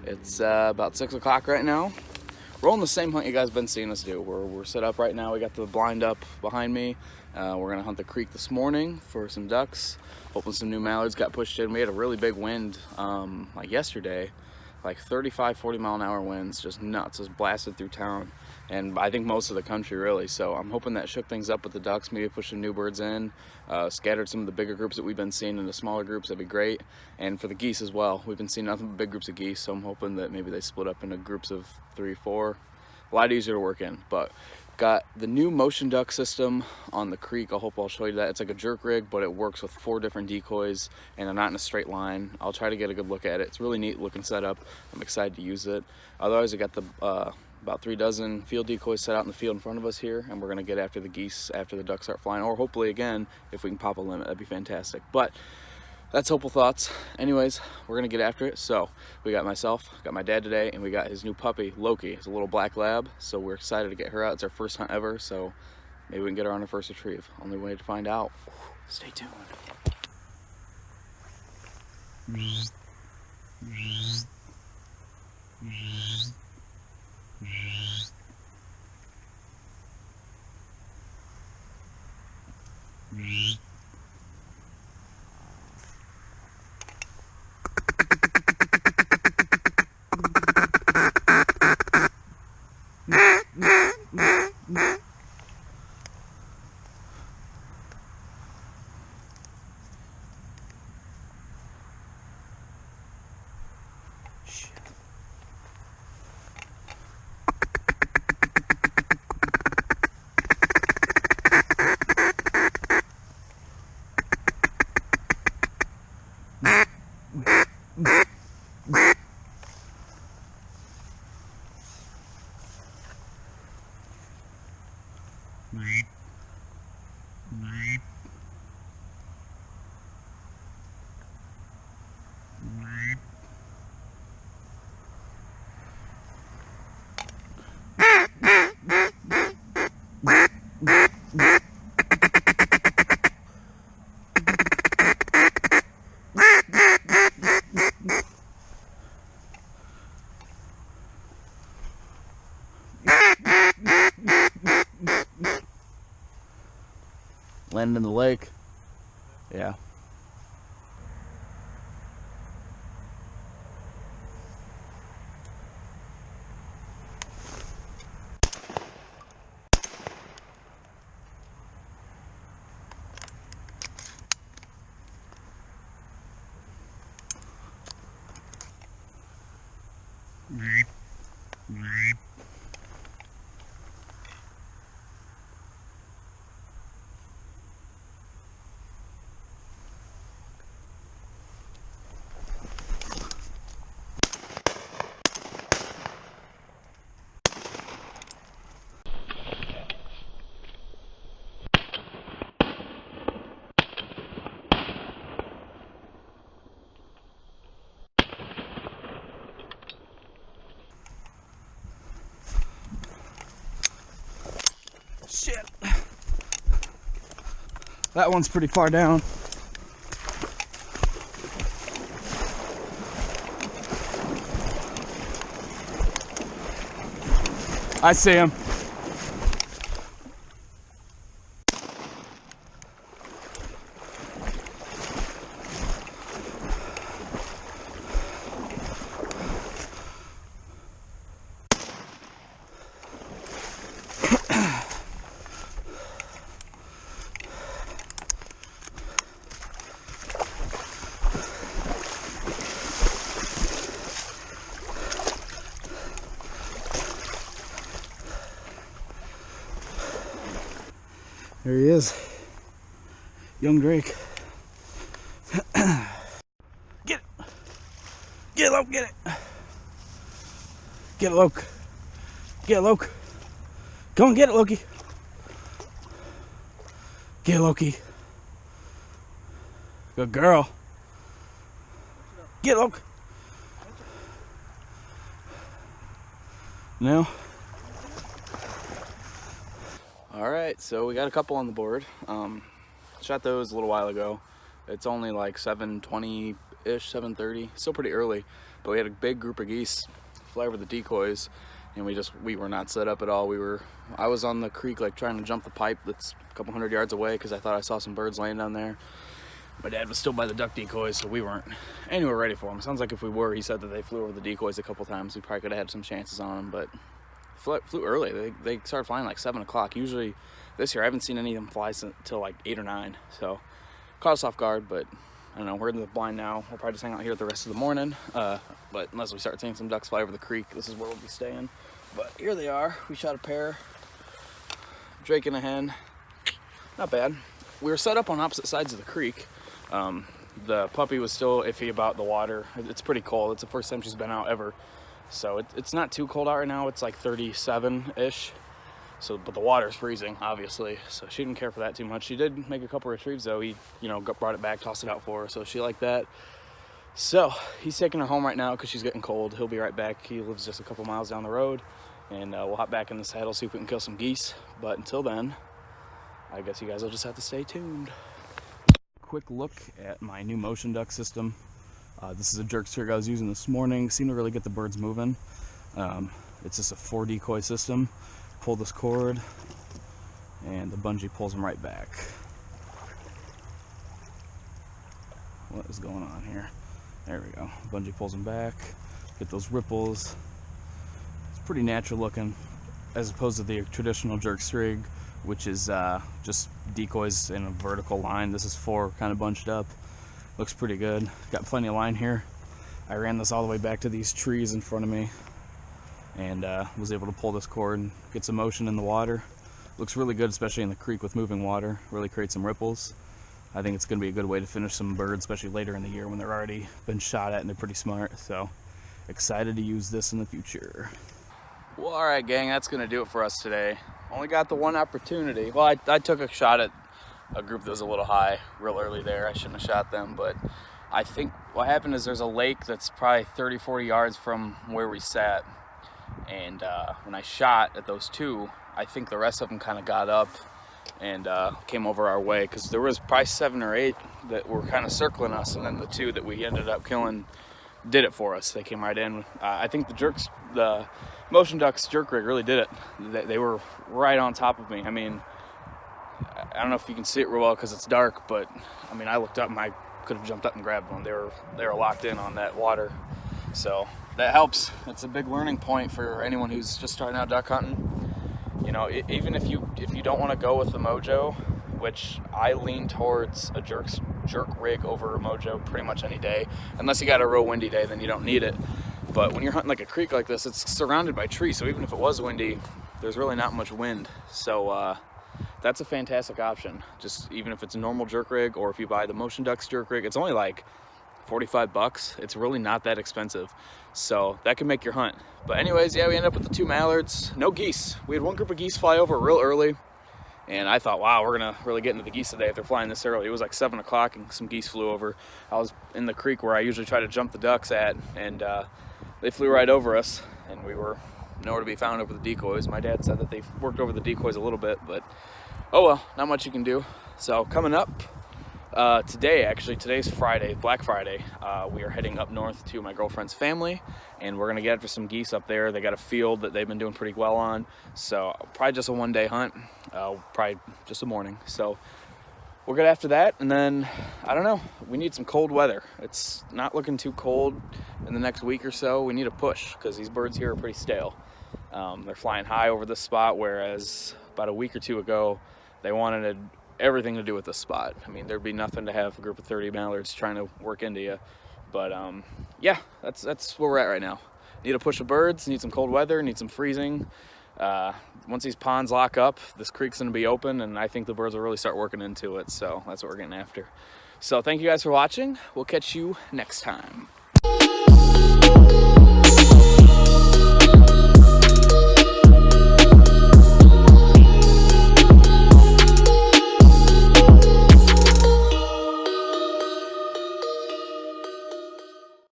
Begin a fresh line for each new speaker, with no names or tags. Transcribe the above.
It's about 6 o'clock right now. Rolling the same hunt you guys been seeing us do. We're set up right now. We got the blind up behind me. We're gonna hunt the creek this morning for some ducks. Hoping some new mallards got pushed in. We had a really big wind like yesterday, like 35, 40 mile an hour winds, just nuts, just blasted through town. And I think most of the country really. So I'm hoping that shook things up with the ducks, maybe push some new birds in, scattered some of the bigger groups that we've been seeing into smaller groups. That'd be great. And for the geese as well. We've been seeing nothing but big groups of geese. So I'm hoping that maybe they split up into groups of 3, 4. A lot easier to work in, but got the new motion duck system on the creek. I'll show you that. It's like a jerk rig, but it works with 4 different decoys and they're not in a straight line. I'll try to get a good look at it. It's really neat looking setup. I'm excited to use it. Otherwise, I got the about 3 dozen field decoys set out in the field in front of us here, and we're gonna get after the geese after the ducks start flying, or hopefully again, if we can pop a limit, that'd be fantastic. But that's hopeful thoughts. Anyways, we're gonna get after it. So we got myself, got my dad today, and we got his new puppy, Loki. It's a little black lab, so we're excited to get her out. It's our first hunt ever, so maybe we can get her on her first retrieve. Only way to find out. Stay tuned. Landed in the lake. Yeah. Shit. That one's pretty far down. I see him. There he is, young Drake. Get it, get it, Loke, get it. Get it, Loke. Get it, Loke. Come on, get it, Loki. Get it, Loki. Good girl. Get it, Loke. Now. Alright, so we got a couple on the board. Shot those a little while ago. It's only like 7:20-ish, 7:30. Still pretty early. But we had a big group of geese fly over the decoys, and we were not set up at all. I was on the creek like trying to jump the pipe that's a couple hundred yards away because I thought I saw some birds laying down there. My dad was still by the duck decoys, so we weren't anywhere ready for them. Sounds like if we were, he said that they flew over the decoys a couple times. We probably could have had some chances on them, but flew early. They started flying like 7 o'clock. Usually this year I haven't seen any of them fly until like 8 or 9. So caught us off guard, but I don't know. We're in the blind now. We'll probably just hang out here the rest of the morning. But unless we start seeing some ducks fly over the creek, this is where we'll be staying. But here they are. We shot a pair, drake and a hen. Not bad. We were set up on opposite sides of the creek. The puppy was still iffy about the water. It's pretty cold. It's the first time she's been out ever. So it's not too cold out right now. It's like 37-ish. So, but the water's freezing, obviously. So she didn't care for that too much. She did make a couple retrieves though. He, brought it back, tossed it out for her. So she liked that. So he's taking her home right now because she's getting cold. He'll be right back. He lives just a couple miles down the road. And we'll hop back in the saddle, see if we can kill some geese. But until then, I guess you guys will just have to stay tuned. Quick look at my new motion duck system. This is a jerk string I was using this morning. Seemed to really get the birds moving. It's just a 4 decoy system. Pull this cord and the bungee pulls them right back. What is going on here? There we go. Bungee pulls them back. Get those ripples. It's pretty natural looking as opposed to the traditional jerk string, which is just decoys in a vertical line. This is 4 kind of bunched up. Looks pretty good. Got plenty of line here. I ran this all the way back to these trees in front of me and was able to pull this cord and get some motion in the water. Looks really good, especially in the creek with moving water. Really creates some ripples. I think it's going to be a good way to finish some birds, especially later in the year when they're already been shot at and they're pretty smart. So excited to use this in the future. Well, all right, gang, that's going to do it for us today. Only got the one opportunity. Well, I took a shot at a group that was a little high real early there. I shouldn't have shot them, but I think what happened is there's a lake that's probably 30, 40 yards from where we sat. And when I shot at those 2, I think the rest of them kind of got up and came over our way because there was probably 7 or 8 that were kind of circling us, and then the 2 that we ended up killing did it for us. They came right in. I think the motion ducks jerk rig really did it. They were right on top of me. I mean, I don't know if you can see it real well because it's dark, but I mean, I looked up and I could have jumped up and grabbed one. They were locked in on that water, so that helps. It's a big learning point for anyone who's just starting out duck hunting. Even if you don't want to go with the Mojo, which I lean towards a jerk rig over a Mojo pretty much any day, unless you got a real windy day, then you don't need it. But when you're hunting like a creek like this, it's surrounded by trees, so even if it was windy, there's really not much wind. So that's a fantastic option. Just even if it's a normal jerk rig, or if you buy the Motion Ducks jerk rig, it's only like $45. It's really not that expensive, so that can make your hunt. But anyways, yeah, we ended up with the 2 mallards. No geese. We had one group of geese fly over real early, and I thought, wow, we're gonna really get into the geese today if they're flying this early. It was like 7 o'clock and some geese flew over. I was in the creek where I usually try to jump the ducks at, and they flew right over us, and we were nowhere to be found over the decoys. My dad said that they worked over the decoys a little bit, but oh well, not much you can do. So coming up today's Friday, Black Friday. We are heading up north to my girlfriend's family, and we're gonna get after some geese up there. They got a field that they've been doing pretty well on, so probably just a 1-day hunt, probably just a morning. So we'll get after that, and then I don't know, we need some cold weather. It's not looking too cold in the next week or so. We need a push because these birds here are pretty stale. They're flying high over this spot, whereas about a week or 2 ago they wanted everything to do with this spot. I mean, there'd be nothing to have a group of 30 mallards trying to work into you. But yeah, that's where we're at right now. Need a push of birds, need some cold weather, need some freezing. Once these ponds lock up, this creek's gonna be open, and I think the birds will really start working into it. So that's what we're getting after. So thank you guys for watching. We'll catch you next time.